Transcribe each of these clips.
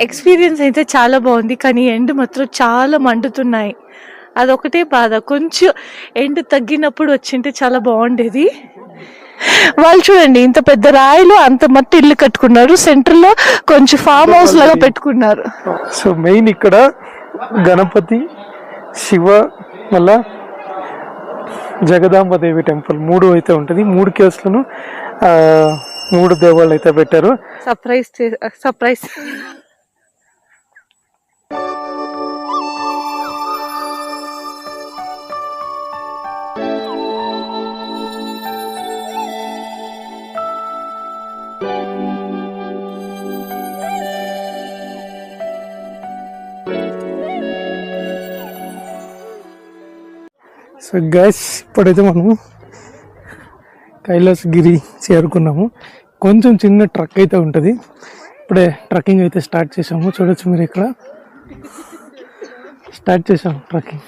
Experience అయితే చాలా బాగుంది, కానీ ఎండ్ మాత్రం చాలా మండుతున్నాయి. అదొకటే బాధ. కొంచెం ఎండ్ తగ్గినప్పుడు వచ్చింటే చాలా బాగుండేది. వాళ్ళు చూడండి, ఇంత పెద్ద రాయిలో అంత మట్టి ఇల్లు కట్టుకున్నారు, సెంటర్లో కొంచెం ఫామ్ హౌస్ లాగా పెట్టుకున్నారు. సో మెయిన్ ఇక్కడ గణపతి, శివ, మళ్ళా జగదాంబదేవి టెంపుల్ 3 అయితే ఉంటుంది. 3 కేసులను 3 దేవాళ్ళు అయితే పెట్టారు. సర్ప్రైజ్. సో గైస్, ఇప్పుడైతే మనం కైలాసగిరి చేరుకున్నాము. కొంచెం చిన్న ట్రక్ అయితే ఉంటుంది. ఇప్పుడే ట్రక్కింగ్ అయితే స్టార్ట్ చేసాము. చూడొచ్చు మీరు, ఇక్కడ స్టార్ట్ చేసాము ట్రక్కింగ్.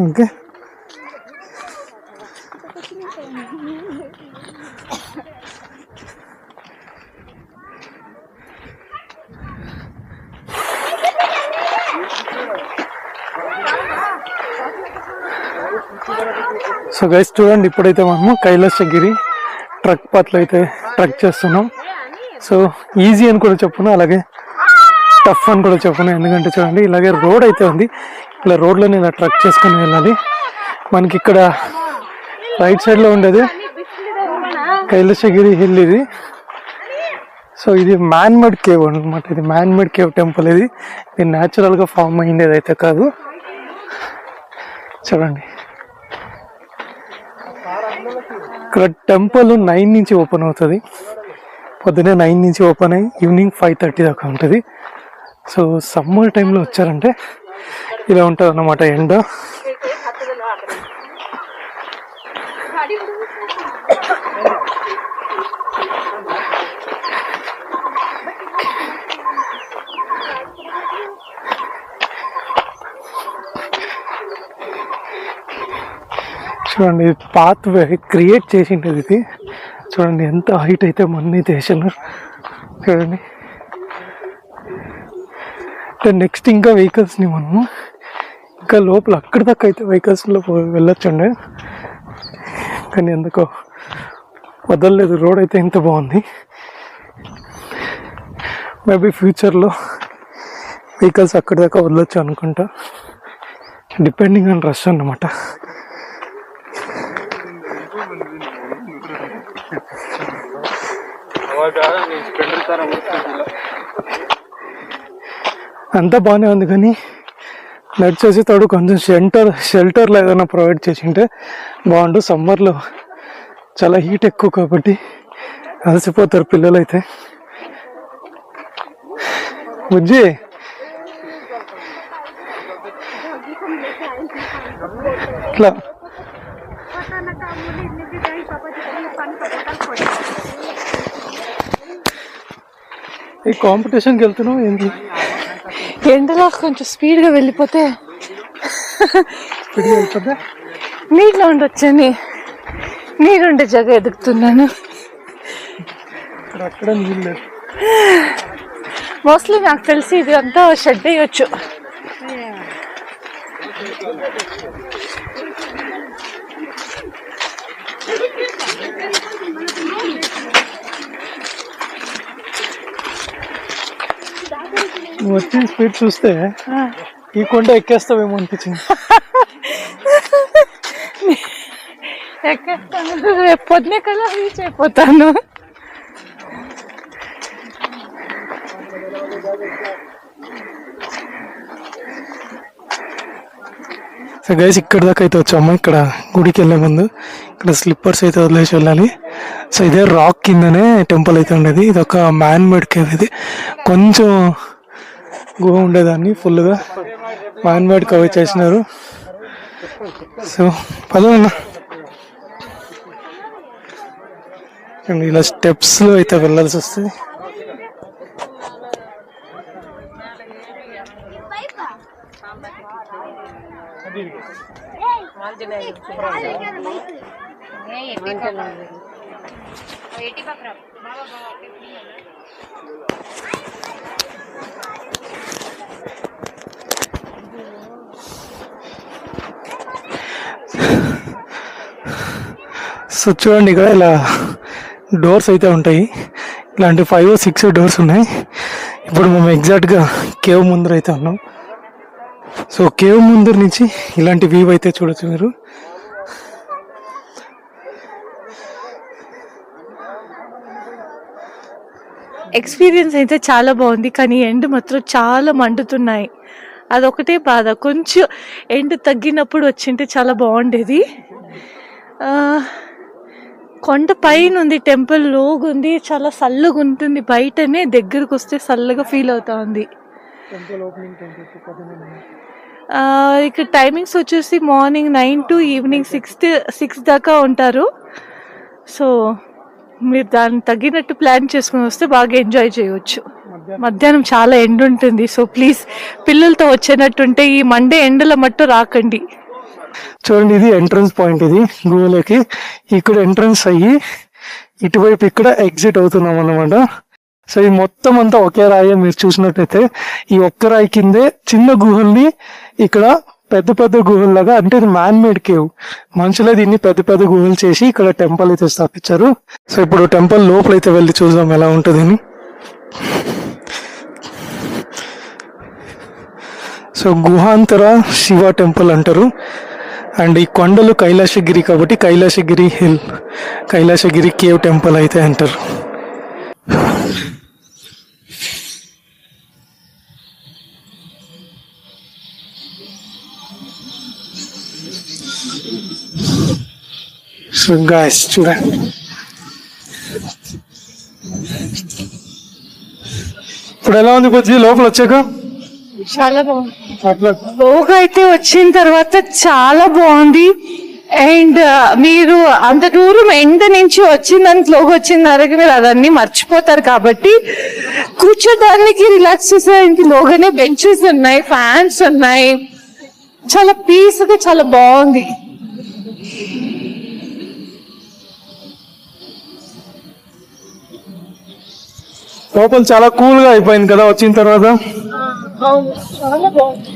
ఓకే, సో గైస్ చూడండి, ఇప్పుడైతే మనము కైలాసగిరి ట్రక్ పాత్రలో అయితే ట్రక్ చేస్తున్నాం. సో ఈజీ అని కూడా చెప్పను, అలాగే టఫ్ అని కూడా చెప్పను. ఎందుకంటే చూడండి, ఇలాగే రోడ్ అయితే ఉంది. ఇలా రోడ్లోనే ఇలా ట్రక్ చేసుకుని వెళ్ళాలి. మనకి ఇక్కడ రైట్ సైడ్లో ఉండేది కైలాసగిరి హిల్ ఇది. సో ఇది మ్యాన్మేడ్ కేవ్ అనమాట. ఇది మ్యాన్మేడ్ కేవ్ టెంపుల్. ఇది న్యాచురల్గా ఫామ్ అయ్యిండేది అయితే కాదు. చూడండి, ఇక్కడ టెంపుల్ 9 నుంచి ఓపెన్ అవుతుంది. పొద్దున్నే 9 నుంచి ఓపెన్ అయ్యి ఈవినింగ్ 5:30 దాకా ఉంటుంది. సో సమ్మర్ టైంలో వచ్చారంటే ఇలా ఉంటుంది అన్నమాట ఎండ. చూడండి, పాత్ వే క్రియేట్ చేసిండేది ఇది. చూడండి ఎంత హైట్ అయితే మన దేశంలో. చూడండి, నెక్స్ట్ ఇంకా వెహికల్స్ని మనము ఇంకా లోపల అక్కడి దాకా అయితే వెహికల్స్లో వెళ్ళొచ్చండి. కానీ ఎందుకో వదలలేదు. రోడ్ అయితే ఎంత బాగుంది. మేబీ ఫ్యూచర్లో వెహికల్స్ అక్కడి దాకా వదలొచ్చు అనుకుంటా, డిపెండింగ్ ఆన్ రష్ అన్నమాట. అంతా బాగానే ఉంది, కానీ నడిచేసి తోడు కొంచెం షెల్టర్లో ఏదైనా ప్రొవైడ్ చేసింటే బాగుండు. సమ్మర్లో చాలా హీట్ ఎక్కువ కాబట్టి అలసిపోతారు పిల్లలు అయితే. బుజ్జి, ఇట్లా ఈ కాంపిటీషన్కి వెళ్తున్నావు ఏంటి? ఎండలో కొంచెం స్పీడ్గా వెళ్ళిపోతే నీటిలో ఉండొచ్చని నీరుండే జగ ఎదుగుతున్నాను. అక్కడ నీళ్ళు లేదు. మోస్ట్లీ నాకు తెలిసి ఇది అంతా షెడ్ అయ్యొచ్చు. నువ్వు వచ్చిన స్పీడ్ చూస్తే ఈ కొండ ఎక్కేస్తావేమో అనిపించింది. ఎక్కేస్తాను, రేపు పొద్దునే కల్లా రీచ్ అయిపోతాను. సో గైస్, ఇక్కడ దాకా అయితే వచ్చాము. ఇక్కడ గుడికి వెళ్ళే ముందు ఇక్కడ స్లిప్పర్స్ అయితే వదిలేసి వెళ్ళాలి. సో ఇదే రాక్ కిందనే టెంపుల్ అయితే ఉండేది. ఇది ఒక మ్యాన్ మేడ్ కేవ్. ఇది కొంచెం గుహ ఉండేదాన్ని ఫుల్గా మ్యాన్ మేడ్ కవర్ చేసినారు. సో పదన్నా, ఇలా స్టెప్స్లో అయితే వెళ్ళాల్సి వస్తుంది. సో చూడండి ఇక్కడ ఇలా డోర్స్ అయితే ఉంటాయి. ఇలాంటి 5 or 6 డోర్స్ ఉన్నాయి. ఇప్పుడు మేము ఎగ్జాక్ట్గా కేవ్ ముందర అయితే ఉన్నాం. సో కేవ్ ముందర నుంచి ఇలాంటి వ్యూ అయితే చూడొచ్చు మీరు. ఎక్స్పీరియన్స్ అయితే చాలా బాగుంది, కానీ ఎండ్ మాత్రం చాలా మండుతున్నాయి. అదొకటే బాధ. కొంచెం ఎండ్ తగ్గినప్పుడు వచ్చింటే చాలా బాగుండేది. కొండ పైన ఉంది, టెంపుల్ లోగు ఉంది, చాలా చల్లగా ఉంటుంది. బయటనే దగ్గరకు వస్తే చల్లగా ఫీల్ అవుతా ఉంది. ఇక్కడ టైమింగ్స్ వచ్చేసి మార్నింగ్ 9 to ఈవినింగ్ 6 దాకా ఉంటారు. సో మీరు దాన్ని తగ్గినట్టు ప్లాన్ చేసుకుని వస్తే బాగా ఎంజాయ్ చేయవచ్చు. మధ్యాహ్నం చాలా ఎండ ఉంటుంది. సో ప్లీజ్ పిల్లలతో వచ్చేటట్టుంటే ఈ మండే ఎండల మట్టు రాకండి. చూడండి, ఇది ఎంట్రన్స్ పాయింట్. ఇది గుహలోకి ఇక్కడ ఎంట్రన్స్ అయ్యి ఇటువైపు ఇక్కడ ఎగ్జిట్ అవుతున్నాం అన్నమాట. సో ఈ మొత్తం అంతా ఒకే రాయి. మీరు చూసినట్టయితే ఈ ఒక్క రాయి కిందే చిన్న గుహల్ని ఇక్కడ పెద్ద పెద్ద గుహల్లాగా, అంటే ఇది మ్యాన్ మేడ్ కేవ్. మనుషులే దీన్ని పెద్ద పెద్ద గుహలు చేసి ఇక్కడ టెంపుల్ అయితే స్థాపించారు. సో ఇప్పుడు టెంపుల్ లోపలైతే వెళ్ళి చూద్దాం ఎలా ఉంటుందని. సో గుహాంతర శివ టెంపుల్ అంటారు. అండ్ ఈ కొండలు కైలాసగిరి కాబట్టి Kailasagiri hill, Kailasagiri cave temple అయితే అంటారు. సో గాయ్స్ చూడండి, ఇప్పుడు ఎలా ఉంది కొద్ది లోపల వచ్చాక? చాలా బాగుంది. లోగా అయితే వచ్చిన తర్వాత చాలా బాగుంది. అండ్ మీరు అంత దూరం ఎండ నుంచి వచ్చిందని లోగా వచ్చిందనగా మీరు అదన్నీ మర్చిపోతారు. కాబట్టి కూర్చోడానికి, రిలాక్స్ చేసేదానికి లోగానే బెంచెస్ ఉన్నాయి, ఫ్యాన్స్ ఉన్నాయి. చాలా పీస్గా చాలా బాగుంది. లోపల చాలా కూల్ గా అయిపోయింది కదా వచ్చిన తర్వాత. చాలా బాగుంది.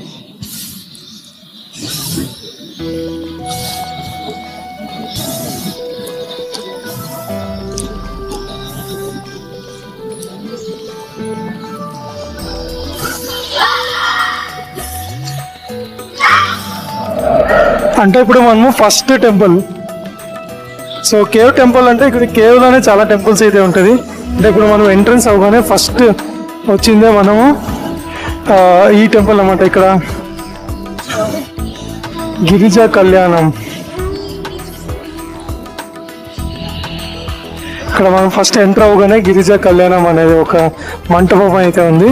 అంటే ఇప్పుడు మనము first temple. So cave temple అంటే ఇక్కడ కేవ్ లోనే చాలా టెంపుల్స్ అయితే ఉంటది. అంటే ఇప్పుడు మనం ఎంట్రన్స్ అవగానే ఫస్ట్ వచ్చిందే మనము ఈ టెంపుల్ అన్నమాట. ఇక్కడ గిరిజా కళ్యాణం. ఇక్కడ మనం ఫస్ట్ ఎంటర్ అవగానే గిరిజా కళ్యాణం అనేది ఒక మంటపం అయితే ఉంది.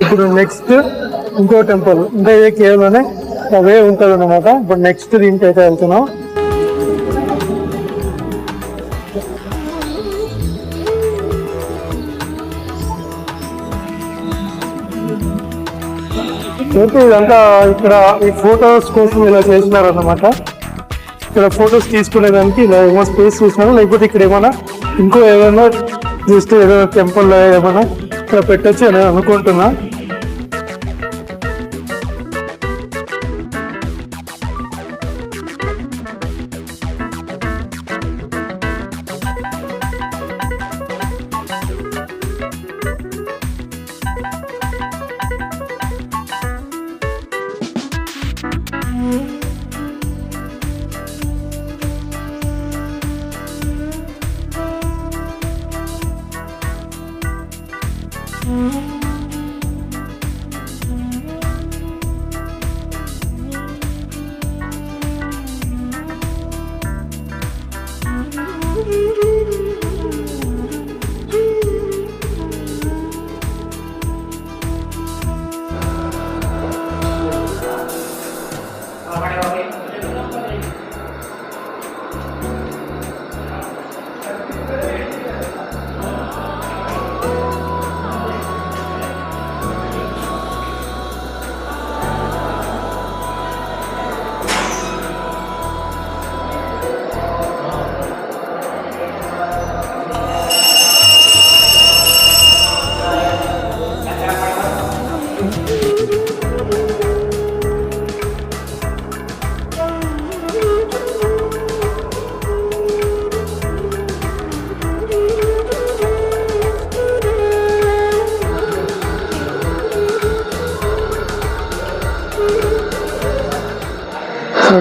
ఇప్పుడు నెక్స్ట్ ఇంకో టెంపుల్, అంటే ఇదే కేవ్ లోనే అవే ఉంటుంది అన్నమాట. ఇప్పుడు నెక్స్ట్ దీనికి అయితే వెళ్తున్నాం. ఇదంతా ఇక్కడ ఈ ఫొటోస్ కోసం ఇలా చేసినారన్నమాట. ఇక్కడ ఫొటోస్ తీసుకునేదానికి ఇలా ఏమో స్పేస్ చూసినారు. లేకపోతే ఇక్కడ ఏమైనా ఇంకో ఏదైనా జస్ట్ ఏదైనా టెంపుల్ ఏమైనా ఇక్కడ పెట్టచ్చు అని అనుకుంటున్నా.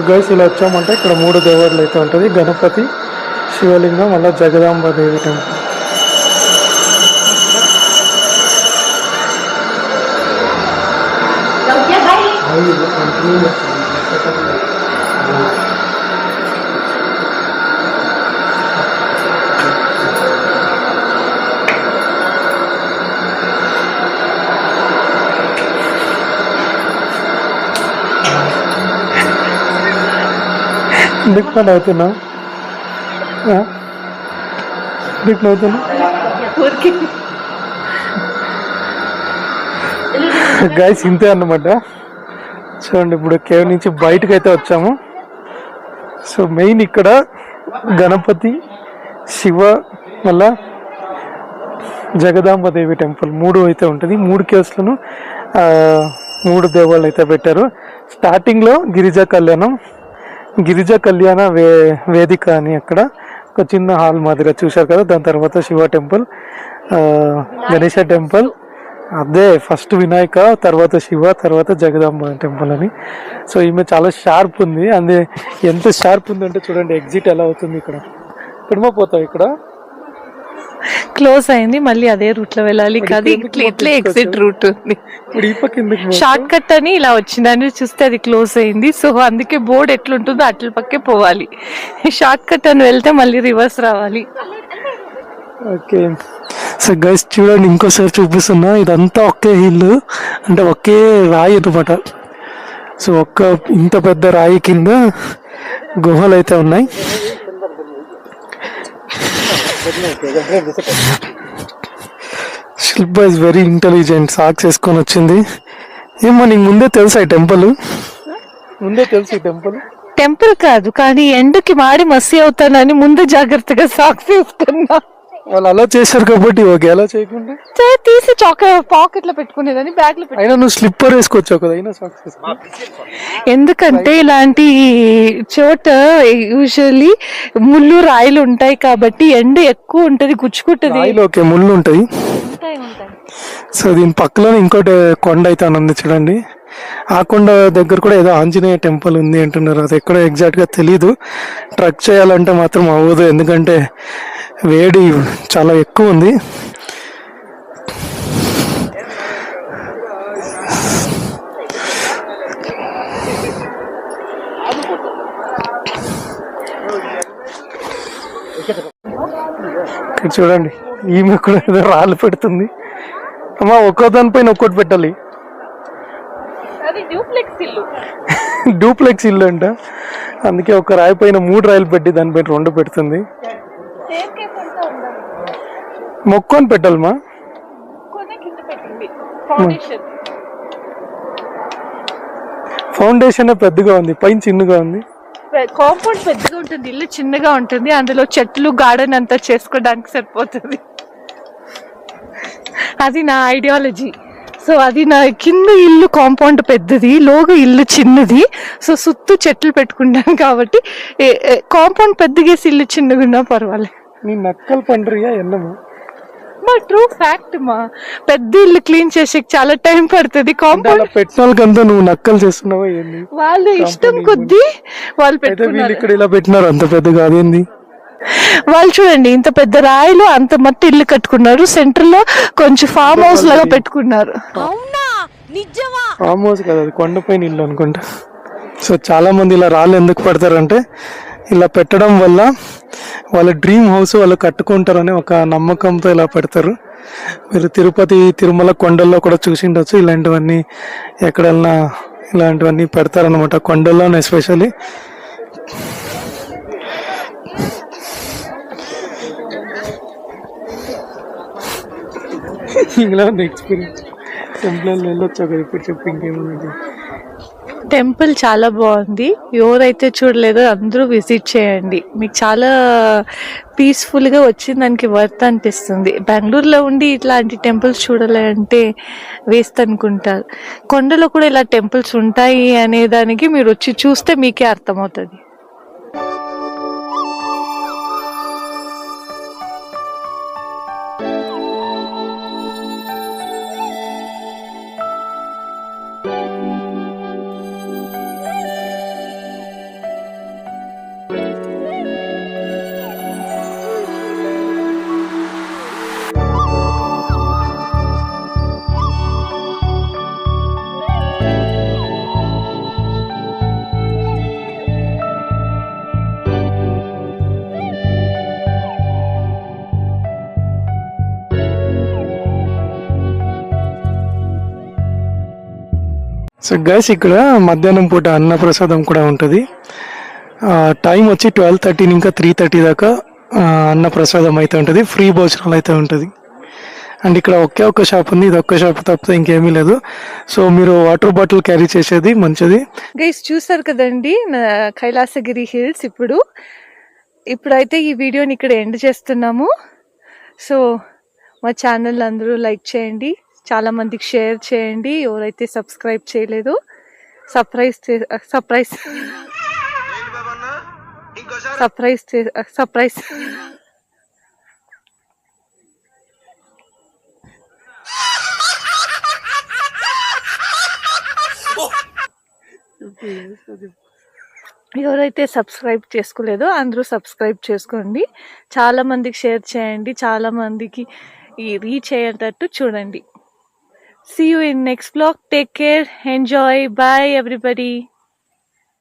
గైస్ ఇలా వచ్చామంటే ఇక్కడ 3 దేవాలయాలు అయితే ఉంటుంది. గణపతి, శివలింగం, మళ్ళీ జగదాంబ దేవి టెంపుల్. ఎందుకు అవుతున్నా ఎందుకు అవుతున్నా గైస్ ఇంతే అన్నమాట. చూడండి ఇప్పుడు కేవ్ నుంచి బయటకు అయితే వచ్చాము. సో మెయిన్ ఇక్కడ గణపతి, శివ, మళ్ళా జగదాంబదేవి టెంపుల్ 3 అయితే ఉంటుంది. 3 కేవ్స్లను 3 దేవాళ్ళు అయితే పెట్టారు. స్టార్టింగ్లో గిరిజా కళ్యాణ వేదిక అని అక్కడ ఒక చిన్న హాల్ మాదిరిగా చూశారు కదా. దాని తర్వాత శివ టెంపుల్, గణేష టెంపుల్, అదే ఫస్ట్ వినాయక, తర్వాత శివ, తర్వాత జగదాంబ టెంపుల్ అని. సో ఈమె చాలా షార్ప్ ఉంది. అందే ఎంత షార్ప్ ఉంది అంటే చూడండి ఎగ్జిట్ ఎలా అవుతుంది. ఇక్కడ పిడమపోతావు, ఇక్కడ క్లోజ్ అయింది, మళ్ళీ అదే రూట్ లో వెళ్ళాలి కదా. ఇట్లే ఎగ్జిట్ రూట్ ఉంది. షార్ట్ కట్ అని ఇలా వచ్చిందని చూస్తే అది క్లోజ్ అయింది. సో అందుకే బోర్డు ఎట్లుంటుందో అట్ల పక్కే పోవాలి. షార్ట్ కట్ అని వెళ్తే మళ్ళీ రివర్స్ రావాలి. ఓకే సో గైస్ చూడండి ఇంకోసారి చూపిస్తున్నా. ఇదంతా ఒకే హిల్, అంటే ఒకే రాయి అనమాట. సో ఇంత పెద్ద రాయి కింద గుహలు అయితే ఉన్నాయి. శిల్ప ఇస్ వెరీ ఇంటెలిజెంట్. సాక్స్ వేసుకొని వచ్చింది. ఏమో నీకు ముందే తెలుసా ఈ టెంపుల్? టెంపుల్ కాదు కానీ ఎండకి మాడి మసి అవుతానని ముందు జాగ్రత్తగా సాక్స్ వేసుకున్నా. వాళ్ళు అలా చేశారు కాబట్టి ఓకే, అలా చేయకుండా తీసి పాకెట్ లో పెట్టుకునేదని బ్యాగ్ లో. అయినా నువ్వు స్లిప్పర్ వేసుకోవచ్చావు కదా, అయినా సాక్స్ వేసుకో. ఎందుకంటే ఇలాంటి చోట యూజువల్లీ ముళ్ళు రాయిలు ఉంటాయి కాబట్టి ఎండ ఎక్కువ ఉంటది, గుచ్చుకుంటది. ఓకే ముళ్ళు ఉంటాయి. సో దీని పక్కలోనే ఇంకోటి కొండ అయితే ఉంది చూడండి. ఆ కొండ దగ్గర కూడా ఏదో ఆంజనేయ టెంపుల్ ఉంది అంటున్నారు. అది ఎక్కడ ఎగ్జాక్ట్ గా తెలీదు. ట్రెక్ చేయాలంటే మాత్రం అవ్వదు, ఎందుకంటే వేడి చాలా ఎక్కువ ఉంది. ఇక్కడ చూడండి ఈమె కూడా ఏదో రాళ్ళు పెడుతుంది. అమ్మా ఒక్కో దానిపైన ఒక్కోటి పెట్టాలి. డూప్లెక్స్ ఇల్లు అంట. అందుకే ఒక రాయి పైన 3 రాయిలు పెట్టి దానిపైన 2 పెడుతుంది. మొక్కొని పెట్టాలమ్మా. ఫౌండేషన్ పెద్దగా ఉంది, పైన చిన్నగా ఉంది. కాంపౌండ్ పెద్దగా ఉంటుంది, ఇల్లు చిన్నగా ఉంటుంది. అందులో చెట్లు గార్డెన్ అంతా చేసుకోవడానికి సరిపోతుంది. అది నా ఐడియాలజీ. సో అది నా కింద ఇల్లు కాంపౌండ్ పెద్దది, లోగా ఇల్లు చిన్నది. సో చుట్టూ చెట్లు పెట్టుకుంటాను కాబట్టి కాంపౌండ్ పెద్దగేసి ఇల్లు చిన్నగా ఉన్నా పర్వాలేదు. నీ నక్కలు పండ్రియా ఎన్నమా? మా ట్రూ ఫ్యాక్ట్ మా పెద్ద ఇల్లు క్లీన్ చేసే చాలా టైం పడుతుంది. కాంపౌండ్ పెట్టినంతా నువ్వు నక్కలు చేస్తున్నావా ఏంది? వాళ్ళు ఇష్టం కొద్దీ వాళ్ళు పెట్టుకున్నారు. ఇక్కడ ఇలా పెట్టినారు అంత పెద్దగా, అదేంది? వాళ్ళు చూడండి ఇంత పెద్ద రాయిలో అంత మట్టి ఇల్లు కట్టుకున్నారు. సెంటర్ లో కొంచెం ఫామ్ హౌస్ లాగా పెట్టుకున్నారు. ఫామ్ హౌస్ కదా, అది కొండపైన ఇల్లు అనుకుంటా. సో చాలా మంది ఇలా రాళ్ళు ఎందుకు పెడతారంటే ఇలా పెట్టడం వల్ల వాళ్ళ డ్రీమ్ హౌస్ వాళ్ళు కట్టుకుంటారని ఒక నమ్మకంతో ఇలా పెడతారు. మీరు తిరుపతి, తిరుమల కొండల్లో కూడా చూసిండొచ్చు ఇలాంటివన్నీ. ఎక్కడన్నా ఇలాంటివన్నీ పెడతారనమాట, కొండల్లోనే ఎస్పెషల్లీ. ఇలా ఎక్స్పీరియన్స్ టెంపుల్ వెళ్ళొచ్చా కదా, ఇప్పుడు చెప్పు ఇంకేమన్నా. టెంపుల్ చాలా బాగుంది. ఎవరైతే చూడలేదో అందరూ విజిట్ చేయండి. మీకు చాలా పీస్ఫుల్గా వచ్చి దానికి వర్త్ అనిపిస్తుంది. బెంగళూరులో ఉండి ఇట్లాంటి టెంపుల్స్ చూడాలి అంటే వేస్ట్ అనుకుంటారు. కొండలో కూడా ఇలా టెంపుల్స్ ఉంటాయి అనే దానికి మీరు వచ్చి చూస్తే మీకే అర్థమవుతుంది. సో గైస్ ఇక్కడ మధ్యాహ్నం పూట అన్నప్రసాదం కూడా ఉంటుంది. టైం వచ్చి 12:30 ఇంకా 3:30 దాకా అన్నప్రసాదం అయితే ఉంటుంది. ఫ్రీ భోజనాలు అయితే ఉంటుంది. అండ్ ఇక్కడ ఒకే ఒక్క షాప్ ఉంది, ఇది ఒక్క షాప్ తప్పితే ఇంకేమీ లేదు. సో మీరు వాటర్ బాటిల్ క్యారీ చేసేది మంచిది. గైస్ చూసారు కదండి కైలాసగిరి హిల్స్. ఇప్పుడైతే ఈ వీడియోని ఇక్కడ ఎండ్ చేస్తున్నాము. సో మా ఛానల్ అందరూ లైక్ చేయండి, చాలా మందికి షేర్ చేయండి. ఎవరైతే సబ్స్క్రైబ్ చేయలేదో సర్ప్రైజ్ ఎవరైతే సబ్స్క్రైబ్ చేసుకోలేదో అందరూ సబ్స్క్రైబ్ చేసుకోండి. చాలా మందికి షేర్ చేయండి, చాలా మందికి రీచ్ అయ్యేటట్టు చూడండి. See you in next vlog. Take care. Enjoy. Bye everybody.